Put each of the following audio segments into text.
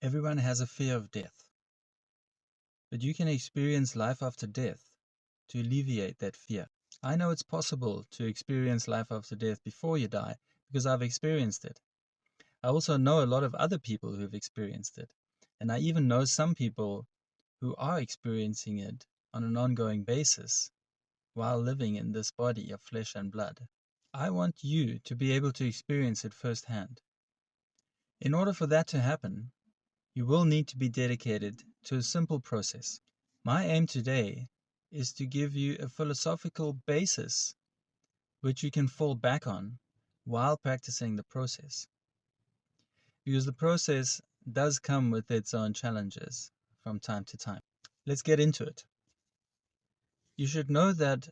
Everyone has a fear of death, but you can experience life after death to alleviate that fear. I know it's possible to experience life after death before you die because I've experienced it. I also know a lot of other people who've experienced it, and I even know some people who are experiencing it on an ongoing basis while living in this body of flesh and blood. I want you to be able to experience it firsthand. In order for that to happen, you will need to be dedicated to a simple process. My aim today is to give you a philosophical basis which you can fall back on while practicing the process. Because the process does come with its own challenges from time to time. Let's get into it. You should know that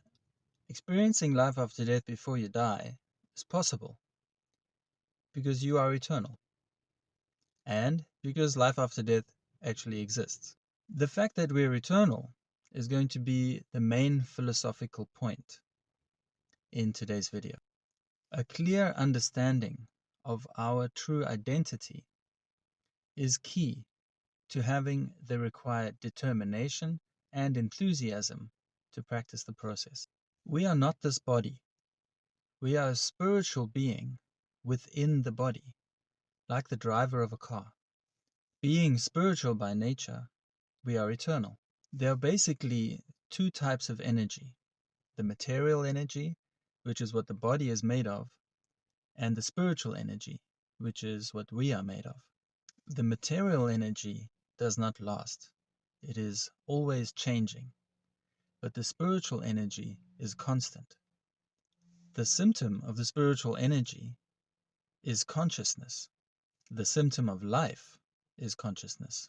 experiencing life after death before you die is possible because you are eternal and because life after death actually exists. The fact that we're eternal is going to be the main philosophical point in today's video. A clear understanding of our true identity is key to having the required determination and enthusiasm to practice the process. We are not this body. We are a spiritual being within the body, like the driver of a car. Being spiritual by nature, we are eternal. There are basically two types of energy: the material energy, which is what the body is made of, and the spiritual energy, which is what we are made of. The material energy does not last. It is always changing. But the spiritual energy is constant. The symptom of the spiritual energy is consciousness. The symptom of life is consciousness.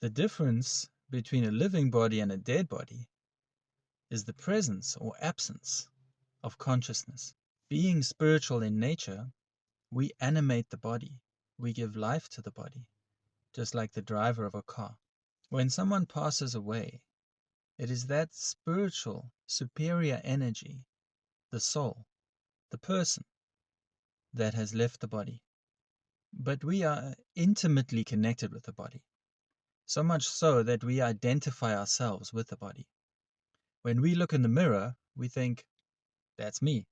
The difference between a living body and a dead body is the presence or absence of consciousness. Being spiritual in nature, we animate the body. We give life to the body, just like the driver of a car. When someone passes away, it is that spiritual, superior energy, the soul, the person, that has left the body. But we are intimately connected with the body, so much so that we identify ourselves with the body. When we look in the mirror, we think, that's me.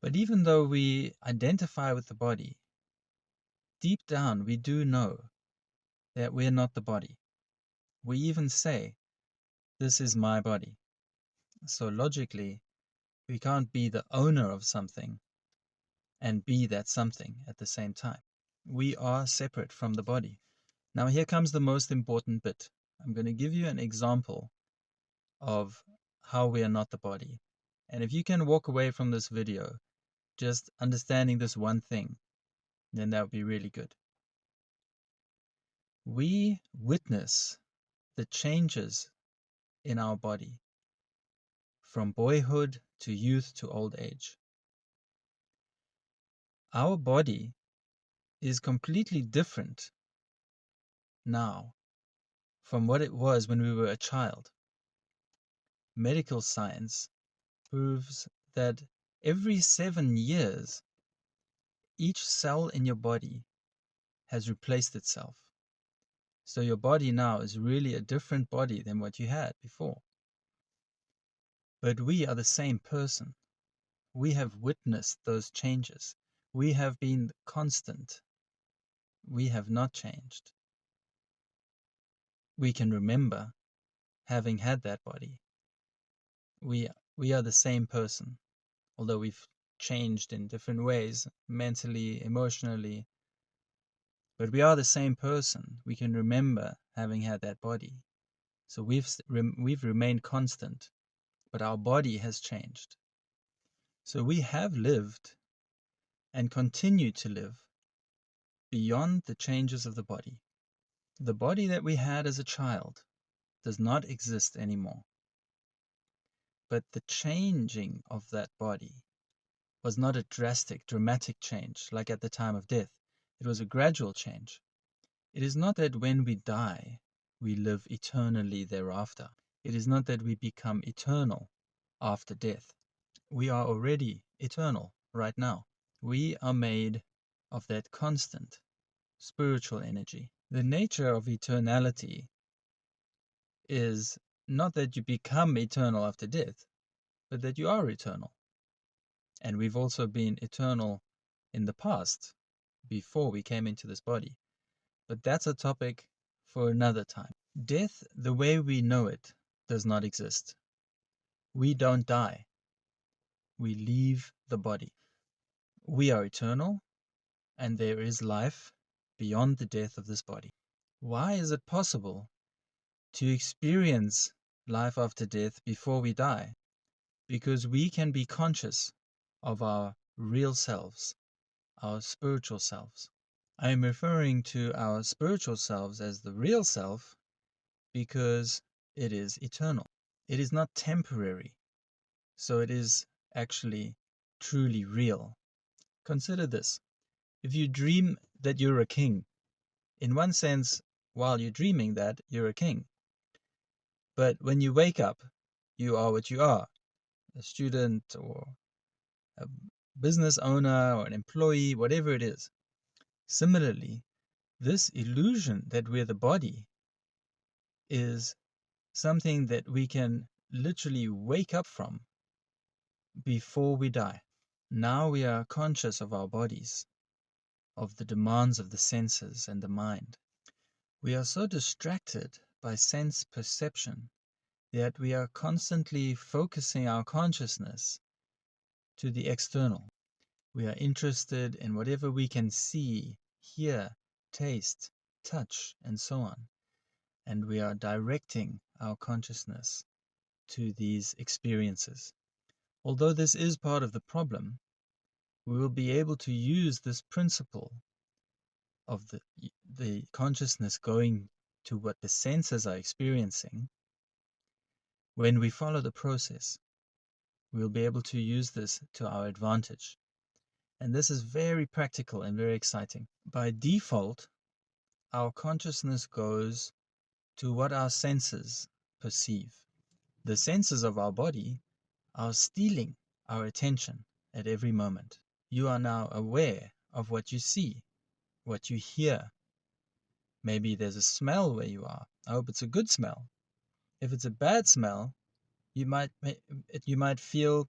But even though we identify with the body, deep down we do know that we're not the body. We even say, this is my body. So logically, we can't be the owner of something and be that something at the same time. We are separate from the body. Now here comes the most important bit. I'm going to give you an example of how we are not the body. And if you can walk away from this video just understanding this one thing, then that would be really good. We witness the changes in our body from boyhood to youth to old age. Our body is completely different now from what it was when we were a child. Medical science proves that every 7 years, each cell in your body has replaced itself. So your body now is really a different body than what you had before. But we are the same person. We have witnessed those changes. We have been constant. We have not changed. We can remember having had that body. We are the same person, although we've changed in different ways, mentally, emotionally. But we are the same person. We can remember having had that body. So we've remained constant, but our body has changed. So we have lived and continue to live beyond the changes of the body. The body that we had as a child does not exist anymore. But the changing of that body was not a dramatic change like at the time of death. It was a gradual change. It is not that when we die, we live eternally thereafter. It is not that we become eternal after death. We are already eternal right now. We are made of that constant spiritual energy. The nature of eternality is not that you become eternal after death, but that you are eternal. And we've also been eternal in the past, before we came into this body. But that's a topic for another time. Death, the way we know it, does not exist. We don't die. We leave the body. We are eternal, and there is life beyond the death of this body. Why is it possible to experience life after death before we die? Because we can be conscious of our real selves, our spiritual selves. I am referring to our spiritual selves as the real self because it is eternal. It is not temporary, so it is actually truly real. Consider this. If you dream that you're a king, in one sense, while you're dreaming that, you're a king. But when you wake up, you are what you are, a student or a business owner or an employee, whatever it is. Similarly, this illusion that we're the body is something that we can literally wake up from before we die. Now we are conscious of our bodies, of the demands of the senses and the mind. We are so distracted by sense perception that we are constantly focusing our consciousness to the external. We are interested in whatever we can see, hear, taste, touch, and so on. And we are directing our consciousness to these experiences. Although this is part of the problem, we will be able to use this principle of the consciousness going to what the senses are experiencing. When we follow the process, we'll be able to use this to our advantage. And this is very practical and very exciting. By default, our consciousness goes to what our senses perceive. The senses of our body are stealing our attention at every moment. You are now aware of what you see, what you hear. Maybe there's a smell where you are. I hope it's a good smell. If it's a bad smell, you might feel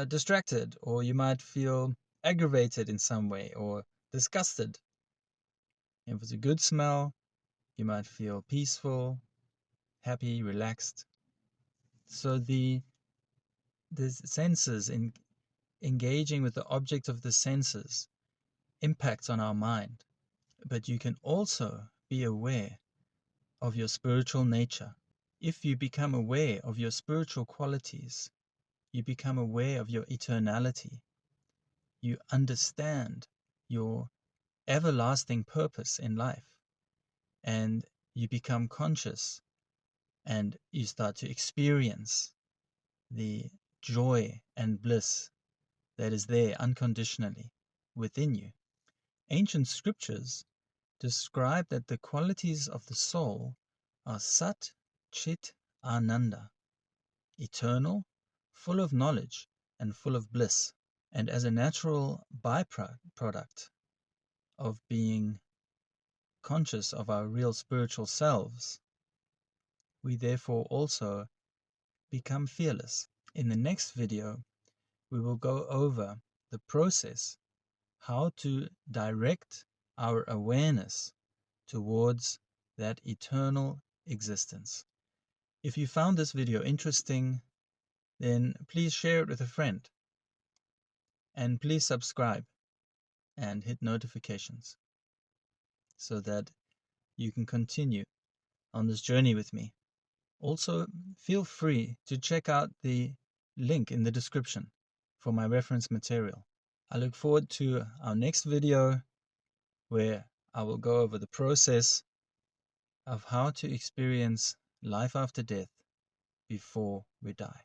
distracted, or you might feel aggravated in some way, or disgusted. If it's a good smell, you might feel peaceful, happy, relaxed. So the senses, in engaging with the object of the senses, impacts on our mind. But you can also be aware of your spiritual nature. If you become aware of your spiritual qualities, you become aware of your eternality. You understand your everlasting purpose in life, and you become conscious, and you start to experience the joy and bliss that is there unconditionally within you. Ancient scriptures describe that the qualities of the soul are Sat, Chit, Ananda, eternal, full of knowledge, and full of bliss. And as a natural byproduct of being conscious of our real spiritual selves, we therefore also become fearless. In the next video, we will go over the process, how to direct our awareness towards that eternal existence. If you found this video interesting, then please share it with a friend. And please subscribe and hit notifications so that you can continue on this journey with me. Also, feel free to check out the link in the description for my reference material. I look forward to our next video, where I will go over the process of how to experience life after death before we die.